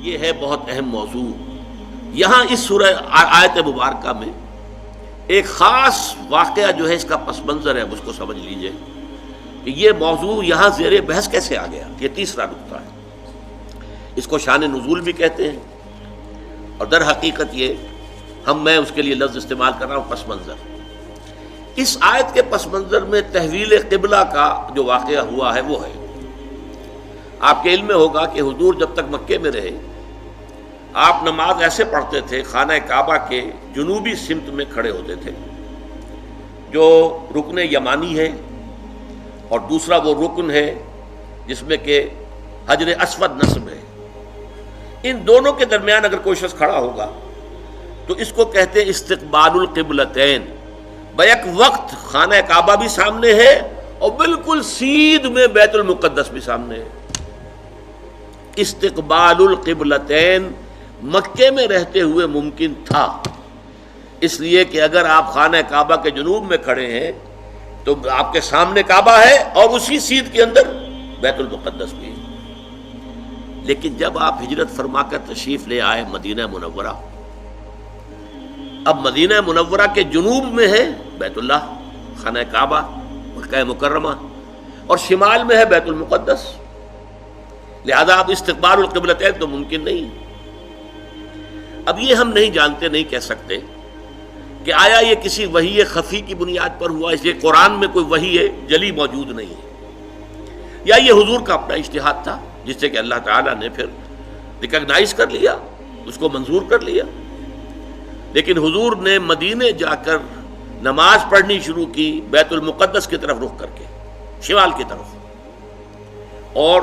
یہ ہے بہت اہم موضوع. یہاں اس سورہ آیت مبارکہ میں ایک خاص واقعہ جو ہے اس کا پس منظر ہے، اس کو سمجھ لیجئے کہ یہ موضوع یہاں زیر بحث کیسے آ گیا. یہ تیسرا نقطہ ہے. اس کو شان نزول بھی کہتے ہیں، اور در حقیقت یہ میں اس کے لیے لفظ استعمال کر رہا ہوں پس منظر. اس آیت کے پس منظر میں تحویل قبلہ کا جو واقعہ ہوا ہے وہ ہے. آپ کے علم میں ہوگا کہ حضور جب تک مکے میں رہے آپ نماز ایسے پڑھتے تھے، خانہ کعبہ کے جنوبی سمت میں کھڑے ہوتے تھے جو رکن یمانی ہے، اور دوسرا وہ رکن ہے جس میں کہ حجر اسود نصب ہے. ان دونوں کے درمیان اگر کوئی شخص کھڑا ہوگا تو اس کو کہتے ہیں استقبال القبلتین. بیک وقت خانہ کعبہ بھی سامنے ہے اور بالکل سیدھ میں بیت المقدس بھی سامنے ہے. استقبال القبلتین مکے میں رہتے ہوئے ممکن تھا، اس لیے کہ اگر آپ خانہ کعبہ کے جنوب میں کھڑے ہیں تو آپ کے سامنے کعبہ ہے اور اسی سیدھ کے اندر بیت المقدس بھی ہے. لیکن جب آپ ہجرت فرما کر تشریف لے آئے مدینہ منورہ، اب مدینہ منورہ کے جنوب میں ہے بیت اللہ خانہ کعبہ مکہ مکرمہ، اور شمال میں ہے بیت المقدس، لہذا اب استقبال القبلتین تو ممکن نہیں. اب یہ ہم نہیں جانتے، نہیں کہہ سکتے کہ آیا یہ کسی وحی خفی کی بنیاد پر ہوا، اس لیے قرآن میں کوئی وحی جلی موجود نہیں ہے، یا یہ حضور کا اپنا اجتہاد تھا جس سے کہ اللہ تعالیٰ نے پھر ریکگنائز کر لیا، اس کو منظور کر لیا. لیکن حضور نے مدینے جا کر نماز پڑھنی شروع کی بیت المقدس کی طرف رخ کر کے، شمال کی طرف، اور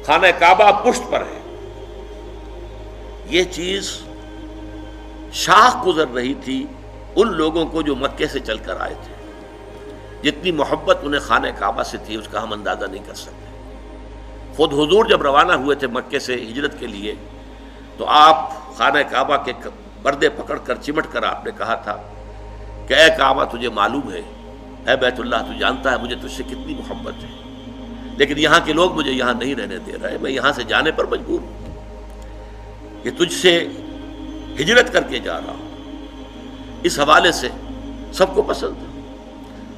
خانہ کعبہ پشت پر ہے. یہ چیز شاخ گزر رہی تھی ان لوگوں کو جو مکے سے چل کر آئے تھے. جتنی محبت انہیں خانہ کعبہ سے تھی اس کا ہم اندازہ نہیں کر سکتے. خود حضور جب روانہ ہوئے تھے مکے سے ہجرت کے لیے تو آپ خانہ کعبہ کے پردے پکڑ کر چمٹ کر آپ نے کہا تھا کہ اے کعبہ تجھے معلوم ہے، اے بیت اللہ تو جانتا ہے مجھے تجھ سے کتنی محبت ہے، لیکن یہاں کے لوگ مجھے یہاں نہیں رہنے دے رہے، میں یہاں سے جانے پر مجبور ہوں، کہ تجھ سے ہجرت کر کے جا رہا ہوں. اس حوالے سے سب کو پسند ہے.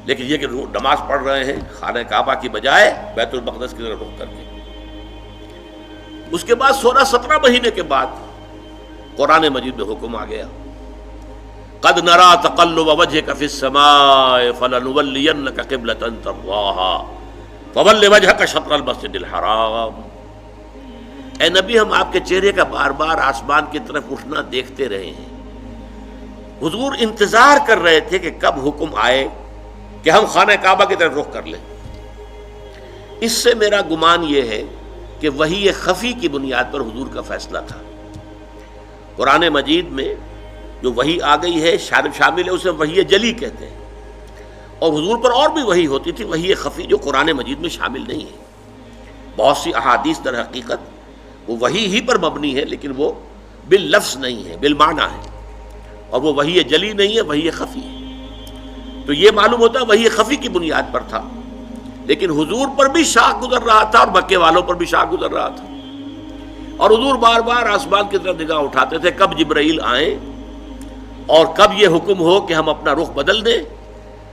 لیکن یہ کہ نماز پڑھ رہے ہیں خانہ کعبہ کی بجائے بیت المقدس کی طرف رخ کر کے. اس کے بعد 16-17 مہینے کے بعد قرآن مجید میں حکم آ گیا، قد نرا تقلب وجهك في السماء فلنولينك قبلة ترضاها فول وجهك شطر المسجد الحرام. اے نبی ہم آپ کے چہرے کا بار بار آسمان کی طرف اٹھنا دیکھتے رہے ہیں. حضور انتظار کر رہے تھے کہ کب حکم آئے کہ ہم خانہ کعبہ کی طرف رخ کر لیں. اس سے میرا گمان یہ ہے کہ وحی خفی کی بنیاد پر حضور کا فیصلہ تھا. قرآن مجید میں جو وحی آ گئی ہے شامل ہے، اسے وحی جلی کہتے ہیں، اور حضور پر اور بھی وحی ہوتی تھی وحی خفی جو قرآن مجید میں شامل نہیں ہے. بہت سی احادیث در حقیقت وہ وحی ہی پر مبنی ہے، لیکن وہ باللفظ نہیں ہے، بالمعنی ہے، اور وہ وحی جلی نہیں ہے، وحی خفی ہے. تو یہ معلوم ہوتا ہے وحی خفی کی بنیاد پر تھا. لیکن حضور پر بھی شاخ گزر رہا تھا اور مکے والوں پر بھی شاخ گزر رہا تھا، اور حضور بار بار آسمان کی طرف نگاہ اٹھاتے تھے کب جبرائیل آئیں اور کب یہ حکم ہو کہ ہم اپنا رخ بدل دیں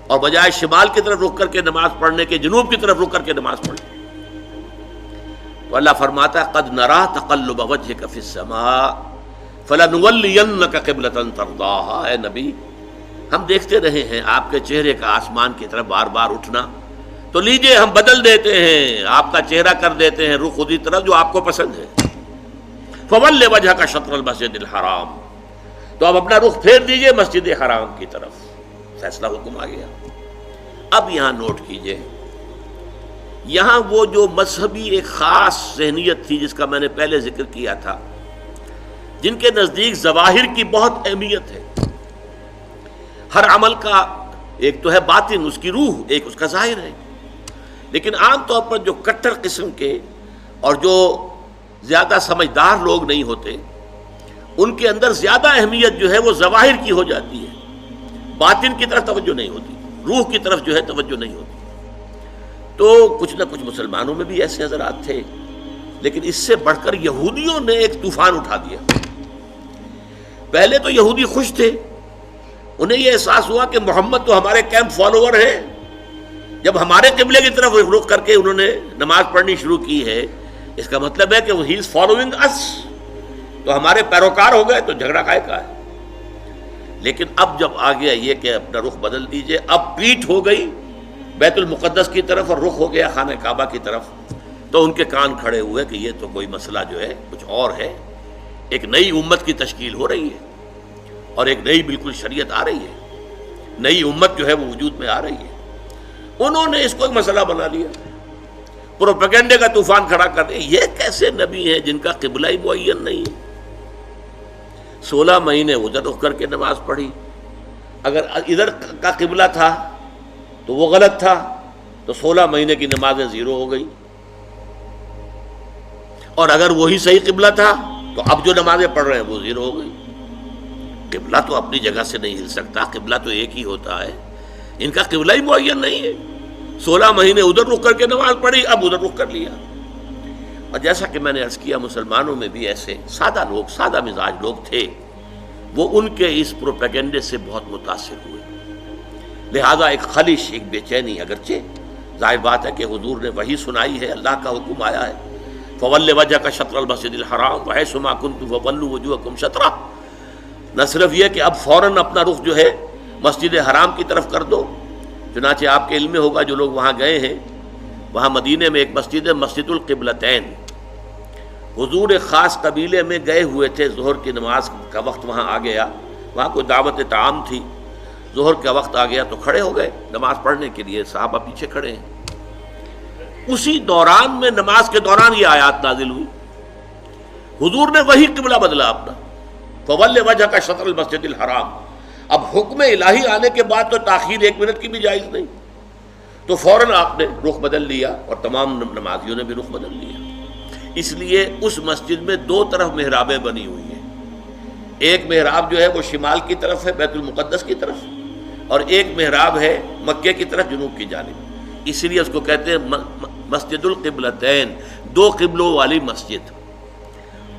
اور بجائے شمال کی طرف رخ کر کے نماز پڑھنے کے جنوب کی طرف رخ کر کے نماز پڑھیں. تو اللہ فرماتا ہے قد نرا تقلب وجهك في السماء فلنولينك قبلة ترضاها. اے نبی ہم دیکھتے رہے ہیں آپ کے چہرے کا آسمان کی طرف بار بار اٹھنا، تو لیجئے ہم بدل دیتے ہیں، آپ کا چہرہ کر دیتے ہیں رخ اسی طرف جو آپ کو پسند ہے. فول وجهك شطر المسجد الحرام، تو اب اپنا رخ پھیر دیجئے مسجد حرام کی طرف. فیصلہ حکم آ گیا. اب یہاں نوٹ کیجئے، یہاں وہ جو مذہبی ایک خاص ذہنیت تھی جس کا میں نے پہلے ذکر کیا تھا، جن کے نزدیک ظواہر کی بہت اہمیت ہے. ہر عمل کا ایک تو ہے باطن، اس کی روح، ایک اس کا ظاہر ہے. لیکن عام طور پر جو کٹر قسم کے اور جو زیادہ سمجھدار لوگ نہیں ہوتے، ان کے اندر زیادہ اہمیت جو ہے وہ ظواہر کی ہو جاتی ہے، باطن کی طرف توجہ نہیں ہوتی، روح کی طرف جو ہے توجہ نہیں ہوتی. تو کچھ نہ کچھ مسلمانوں میں بھی ایسے حضرات تھے لیکن اس سے بڑھ کر یہودیوں نے ایک طوفان اٹھا دیا. پہلے تو یہودی خوش تھے، انہیں یہ احساس ہوا کہ محمد تو ہمارے کیمپ فالوور ہیں. جب ہمارے قبلے کی طرف رخ کر کے انہوں نے نماز پڑھنی شروع کی ہے، اس کا مطلب ہے کہ ہی از فالوئنگ اس، تو ہمارے پیروکار ہو گئے، تو جھگڑا کائے کا ہے. لیکن اب جب آ گیا یہ کہ اپنا رخ بدل دیجئے، اب پیٹھ ہو گئی بیت المقدس کی طرف اور رخ ہو گیا خانہ کعبہ کی طرف، تو ان کے کان کھڑے ہوئے کہ یہ تو کوئی مسئلہ جو ہے کچھ اور ہے. ایک نئی امت کی تشکیل ہو رہی ہے اور ایک نئی بالکل شریعت آ رہی ہے، نئی امت جو ہے وہ وجود میں آ رہی ہے. انہوں نے اس کو ایک مسئلہ بنا لیا، پروپیگنڈے کا طوفان کھڑا کر دیا. یہ کیسے نبی ہیں جن کا قبلہ ہی معین نہیں ہے؟ 16 مہینے ادھر رخ کر کے نماز پڑھی، اگر ادھر کا قبلہ تھا تو وہ غلط تھا، تو 16 مہینے کی نمازیں زیرو ہو گئی. اور اگر وہی صحیح قبلہ تھا تو اب جو نمازیں پڑھ رہے ہیں وہ زیرو ہو گئی. قبلہ تو اپنی جگہ سے نہیں ہل سکتا، قبلہ تو ایک ہی ہوتا ہے. ان کا قبلہ ہی معین نہیں ہے. 16 مہینے ادھر رخ کر کے نماز پڑھی، اب ادھر رخ کر لیا. اور جیسا کہ میں نے عرض کیا، مسلمانوں میں بھی ایسے سادہ لوگ، سادہ مزاج لوگ تھے، وہ ان کے اس پروپیگنڈے سے بہت متاثر ہوئے. لہذا ایک خلش، ایک بے چینی، اگرچہ ظاہر بات ہے کہ حضور نے وحی سنائی ہے، اللہ کا حکم آیا ہے فَوَلِّ وَجْهَكَ شَطْرَ الْمَسْجِدِ الْحَرَامِ وَحَيْثُ مَا كُنتُمْ فَوَلُّوا وُجُوهَكُمْ شَطْرَهُ. نہ صرف یہ کہ اب فوراً اپنا رخ جو ہے مسجد حرام کی طرف کر دو، چنانچہ آپ کے علم میں ہوگا جو لوگ وہاں گئے ہیں، وہاں مدینے میں ایک مسجد ہے مسجد القبلتین. حضور ایک خاص قبیلے میں گئے ہوئے تھے، ظہر کی نماز کا وقت وہاں آ گیا، وہاں کوئی دعوت طعام تھی، ظہر کا وقت آ گیا تو کھڑے ہو گئے نماز پڑھنے کے لیے، صحابہ پیچھے کھڑے ہیں. اسی دوران میں، نماز کے دوران یہ آیات نازل ہوئی. حضور نے وہی قبلہ بدلا اپنا، فَوَلِّ وَجْهَكَ شَطْرَ الْمَسْجِدِ الْحَرَامِ. اب حکم الہی آنے کے بعد تو تاخیر 1 منٹ کی بھی جائز نہیں، تو فوراً آپ نے رخ بدل لیا اور تمام نمازیوں نے بھی رخ بدل لیا. اس لیے اس مسجد میں 2 طرف محرابیں بنی ہوئی ہیں. ایک محراب جو ہے وہ شمال کی طرف ہے بیت المقدس کی طرف، اور ایک محراب ہے مکے کی طرف جنوب کی جانب. اسی لیے اس کو کہتے ہیں مسجد القبلتین، 2 قبلوں والی مسجد.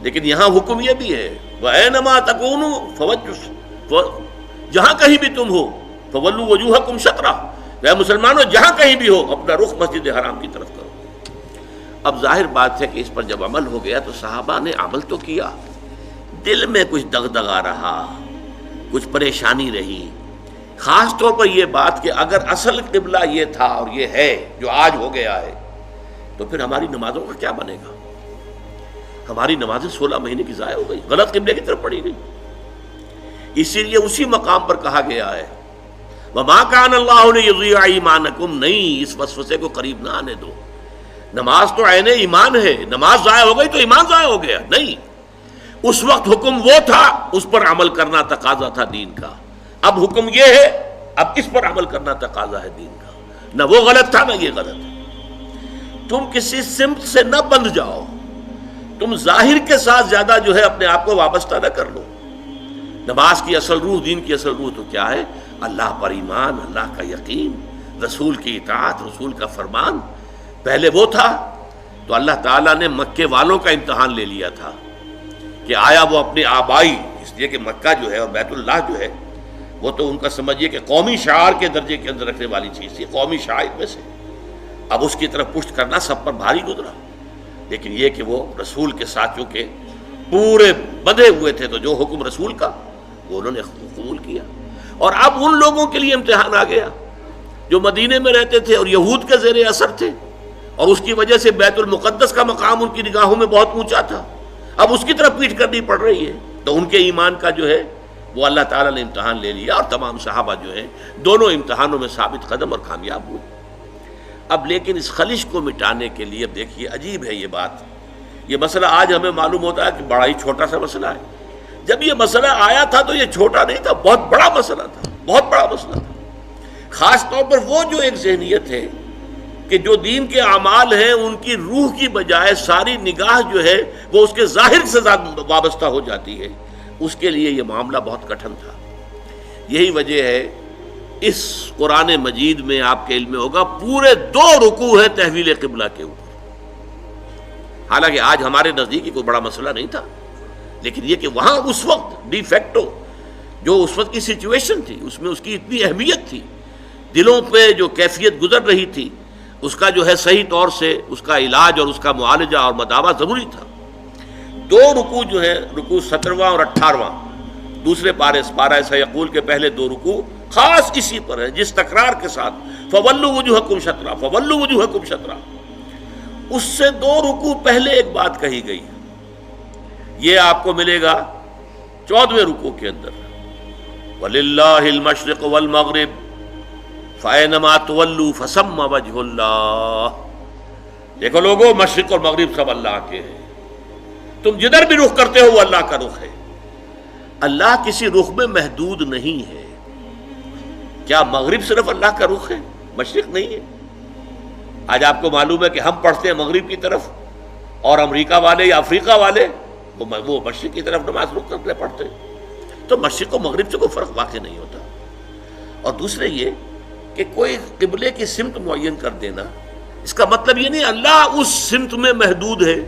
لیکن یہاں حکم یہ بھی ہے وَأَيْنَمَا تَكُونُوا فَوَجُّ، جہاں کہیں بھی تم ہو فَوَلُّوا وُجُوهَكُمْ شَطْرَهُ، اے مسلمانوں جہاں کہیں بھی ہو اپنا رخ مسجد حرام کی طرف کرو. اب ظاہر بات ہے کہ اس پر جب عمل ہو گیا تو صحابہ نے عمل تو کیا، دل میں کچھ دغدغہ رہا، کچھ پریشانی رہی. خاص طور پر یہ بات کہ اگر اصل قبلہ یہ تھا اور یہ ہے جو آج ہو گیا ہے، تو پھر ہماری نمازوں کا کیا بنے گا؟ ہماری نمازیں 16 مہینے کی ضائع ہو گئی، غلط قبلے کی طرف پڑھی گئی. اسی لیے اسی مقام پر کہا گیا ہے وَمَا كَانَ اللَّهُ لِيُضِيعَ إِيمَانَكُمْ، نہیں اس وسوسے کو قریب نہ آنے دو. نماز تو عین ایمان ہے، نماز ضائع ہو گئی تو ایمان ضائع ہو گیا نہیں. اس وقت حکم وہ تھا، اس پر عمل کرنا تقاضا تھا دین کا. اب حکم یہ ہے، اب اس پر عمل کرنا تقاضا ہے دین کا. نہ وہ غلط تھا نہ یہ غلط ہے. تم کسی سمت سے نہ بندھ جاؤ، تم ظاہر کے ساتھ زیادہ جو ہے اپنے آپ کو وابستہ نہ کر لو. نماز کی اصل روح، دین کی اصل روح تو کیا ہے؟ اللہ پر ایمان، اللہ کا یقین، رسول کی اطاعت، رسول کا فرمان. پہلے وہ تھا تو اللہ تعالیٰ نے مکے والوں کا امتحان لے لیا تھا کہ آیا وہ اپنے آبائی، اس لیے کہ مکہ جو ہے اور بیت اللہ جو ہے وہ تو ان کا سمجھیے کہ قومی شعار کے درجے کے اندر رکھنے والی چیز تھی، قومی شعائر میں سے. اب اس کی طرف پشت کرنا سب پر بھاری گزرا. لیکن یہ کہ وہ رسول کے ساتھ چونکہ پورے بندھے ہوئے تھے تو جو حکم رسول کا وہ انہوں نے قبول کیا. اور اب ان لوگوں کے لیے امتحان آ گیا جو مدینے میں رہتے تھے اور یہود کے زیر اثر تھے، اور اس کی وجہ سے بیت المقدس کا مقام ان کی نگاہوں میں بہت اونچا تھا. اب اس کی طرف پیٹ کرنی پڑ رہی ہے، تو ان کے ایمان کا جو ہے وہ اللہ تعالیٰ نے امتحان لے لیا، اور تمام صحابہ جو ہیں دونوں امتحانوں میں ثابت قدم اور کامیاب ہوئے. اب لیکن اس خلش کو مٹانے کے لیے اب دیکھیے عجیب ہے یہ بات. یہ مسئلہ آج ہمیں معلوم ہوتا ہے کہ بڑا ہی چھوٹا سا مسئلہ ہے. جب یہ مسئلہ آیا تھا تو یہ چھوٹا نہیں تھا، بہت بڑا مسئلہ تھا، بہت بڑا مسئلہ تھا. خاص طور پر وہ جو ایک ذہنیت ہے کہ جو دین کے اعمال ہیں ان کی روح کی بجائے ساری نگاہ جو ہے وہ اس کے ظاہر سے وابستہ ہو جاتی ہے، اس کے لیے یہ معاملہ بہت کٹھن تھا. یہی وجہ ہے اس قرآن مجید میں آپ کے علم میں ہوگا پورے 2 رکوع ہیں تحویل قبلہ کے اوپر. حالانکہ آج ہمارے نزدیک کوئی بڑا مسئلہ نہیں تھا، لیکن یہ کہ وہاں اس وقت ڈی فیکٹو جو اس وقت کی سچویشن تھی اس میں اس کی اتنی اہمیت تھی، دلوں پہ جو کیفیت گزر رہی تھی اس کا جو ہے صحیح طور سے اس کا علاج اور اس کا معالجہ اور مداوع ضروری تھا۔ دو رکوع جو ہیں، رکوع 17واں اور 18واں، دوسرے پارہ سیقول کے پہلے دو رکوع خاص اسی پر ہے، جس تکرار کے ساتھ فولوا وجوہکم شطرہ، فولوا وجوہکم شطرہ، اس سے دو رکوع پہلے ایک بات کہی گئی، یہ آپ کو ملے گا 14ویں رکوع کے اندر، وَلِلَّهِ الْمَشْرِقُ وَالْمَغْرِبُ فَأَيْنَمَا تُوَلُّوا فَثَمَّ وَجْهُ اللَّهِ۔ دیکھو لوگوں، مشرق اور مغرب سب اللہ کے ہیں، تم جدھر بھی رخ کرتے ہو وہ اللہ کا رخ ہے، اللہ کسی رخ میں محدود نہیں ہے۔ کیا مغرب صرف اللہ کا رخ ہے، مشرق نہیں ہے؟ آج آپ کو معلوم ہے کہ ہم پڑھتے ہیں مغرب کی طرف، اور امریکہ والے یا افریقہ والے وہ مشرق کی طرف نماز رخ کرتے پڑھتے ہیں، تو مشرق و مغرب سے کوئی فرق واقع نہیں ہوتا۔ اور دوسرے یہ کہ کوئی قبلے کی سمت معین کر دینا، اس کا مطلب یہ نہیں اللہ اس سمت میں محدود ہے،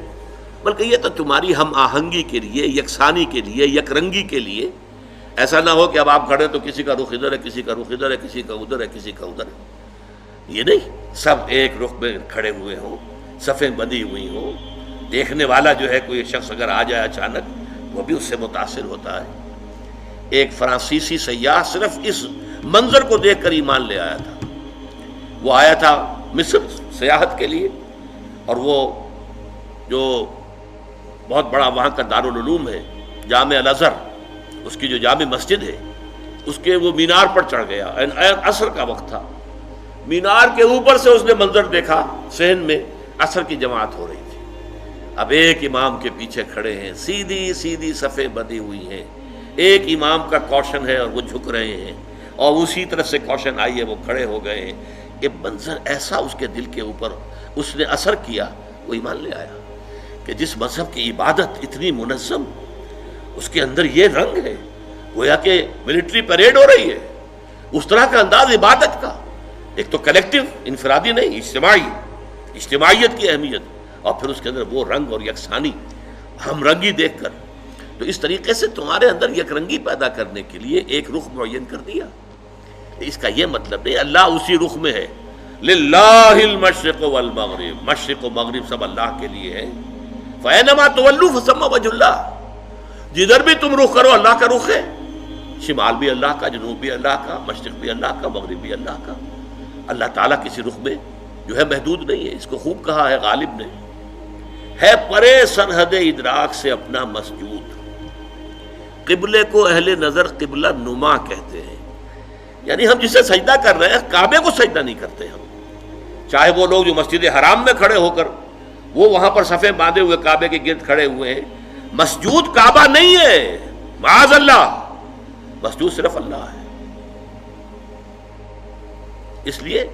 بلکہ یہ تو تمہاری ہم آہنگی کے لیے، یکسانی کے لیے، یک رنگی کے لیے۔ ایسا نہ ہو کہ اب آپ کھڑے تو کسی کا رخ ادھر ہے، کسی کا رخ ادھر ہے، کسی کا ادھر ہے، کسی کا ادھر ہے، یہ نہیں، سب ایک رخ میں کھڑے ہوئے ہوں، صفیں بندھی ہوئی ہوں، دیکھنے والا جو ہے کوئی شخص اگر آ جائے اچانک وہ بھی اس سے متاثر ہوتا ہے۔ ایک فرانسیسی سیاح صرف اس منظر کو دیکھ کر ایمان لے آیا تھا، وہ آیا تھا مصر سیاحت کے لیے، اور وہ جو بہت بڑا وہاں کا دارالعلوم ہے جامع الازہر، اس کی جو جامع مسجد ہے اس کے وہ مینار پر چڑھ گیا، عصر کا وقت تھا، مینار کے اوپر سے اس نے منظر دیکھا، صحن میں عصر کی جماعت ہو رہی تھی، اب ایک امام کے پیچھے کھڑے ہیں، سیدھی سیدھی صفیں بندھی ہوئی ہیں، ایک امام کا کوشن ہے اور وہ جھک رہے ہیں، اور اسی طرح سے کوشن آئی ہے وہ کھڑے ہو گئے ہیں۔ یہ منظر ایسا اس کے دل کے اوپر اس نے اثر کیا، وہ ایمان لے آیا کہ جس مذہب کی عبادت اتنی منظم، اس کے اندر یہ رنگ ہے، گویا کہ ملٹری پریڈ ہو رہی ہے، اس طرح کا انداز عبادت کا، ایک تو کلیکٹیو، انفرادی نہیں، اجتماعیت کی اہمیت، اور پھر اس کے اندر وہ رنگ اور یکسانی، ہم رنگی دیکھ کر، تو اس طریقے سے تمہارے اندر یک رنگی پیدا کرنے کے لیے ایک رخ معین کر دیا۔ اس کا یہ مطلب نہیں اللہ اسی رخ میں ہے، للہ المشرق والمغرب، مشرق و مغرب سب اللہ کے لیے ہے، فَأَيْنَمَا تُوَلُّوا فَثَمَّ وَجْهُ اللَّهِ، جدھر بھی تم رخ کرو اللہ کا رخ ہے، شمال بھی اللہ کا، جنوب بھی اللہ کا، مشرق بھی اللہ کا، مغرب بھی اللہ کا۔ اللہ تعالیٰ کسی رخ میں جو ہے محدود نہیں ہے، اس کو خوب کہا ہے غالب نے، ہے پرے سرحد ادراک سے اپنا مسجود۔ قبلے کو اہل نظر قبلہ نما کہتے ہیں، یعنی ہم جسے سجدہ کر رہے ہیں کعبے کو سجدہ نہیں کرتے ہم، چاہے وہ لوگ جو مسجد حرام میں کھڑے ہو کر وہ وہاں پر صفیں باندھے ہوئے کعبے کے گرد کھڑے ہوئے ہیں، مسجود کعبہ نہیں ہے، معاذ اللہ، مسجود صرف اللہ ہے۔ اس لیے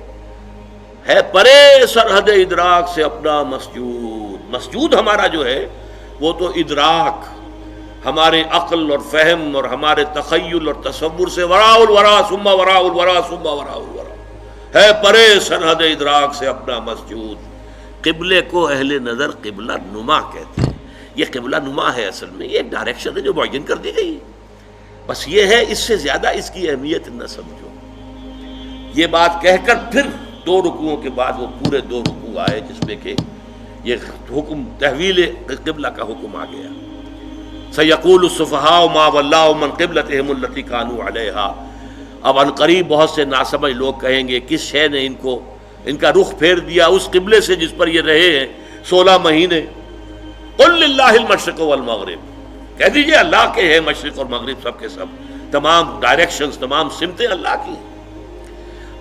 ہے پرے سرحد ادراک سے اپنا مسجود، مسجود ہمارا جو ہے وہ تو ادراک، ہمارے عقل اور فہم اور ہمارے تخیل اور تصور سے وراء الورا ثم وراء الورا ثم وراء الورا، ہے پرے سرحد ادراک سے اپنا مسجود۔ قبلے کو اہل نظر قبلہ نما کہتے ہیں، یہ قبلہ نما ہے، اصل میں یہ ایک ڈائریکشن ہے جو معین کر دی گئی، بس یہ ہے اس سے زیادہ اس کی اہمیت نہ سمجھو۔ یہ بات کہہ کر پھر دو رکوعوں کے بعد وہ پورے دو رکوع آئے جس میں کہ یہ حکم تحویل قبلہ کا حکم آ گیا۔ سَيَقُولُ السُّفَهَاءُ مَا وَلَّاهُمْ عَنْ قِبْلَتِهِمُ الَّتِي كَانُوا عَلَيْهَا، اب عنقریب بہت سے ناسمجھ لوگ کہیں گے کس شے نے ان کا رخ پھیر دیا اس قبلے سے جس پر یہ رہے ہیں 16 مہینے۔ قُلْ لِلَّهِ الْمَشْرِقُ وَالْمَغْرِبُ، کہہ دیجئے اللہ کے ہیں مشرق اور مغرب سب کے سب، تمام ڈائریکشنز، تمام سمتیں اللہ کی۔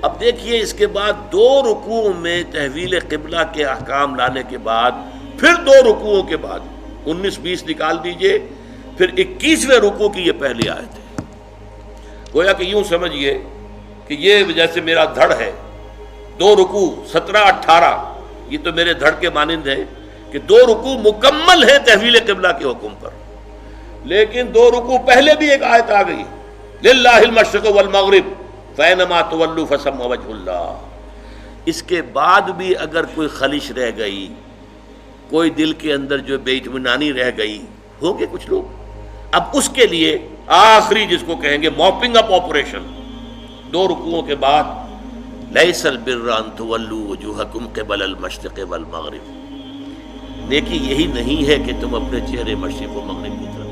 اب دیکھیے اس کے بعد دو رکوع میں تحویل قبلہ کے احکام لانے کے بعد پھر دو رکوعوں کے بعد 19-20 نکال دیجئے، پھر 21ویں رکوع کی یہ پہلی آیت ہے۔ گویا کہ یوں سمجھیے کہ یہ جیسے میرا دھڑ ہے، دو رکوع 17-18 یہ تو میرے دھڑ کے مانند ہے کہ دو رکوع مکمل ہے تحویل قبلہ کے حکم پر، لیکن دو رکوع پہلے بھی ایک آیت آ گئی، للہ المشرق والمغرب فَأَيْنَمَا تُوَلُّوا فَثَمَّ وَجْهُ اللَّهِ۔ اس کے بعد بھی اگر کوئی خلش رہ گئی کوئی دل کے اندر جو بے اطمینانی رہ گئی، ہوں گے کچھ لوگ، اب اس کے لیے آخری جس کو کہیں گے موپنگ اپ آپریشن، 2 رکوعوں کے بعد لیس البر ان تولوا وجوہکم قبل المشرق والمغرب، نیکی یہی نہیں ہے کہ تم اپنے چہرے مشرق و مغرب کی طرف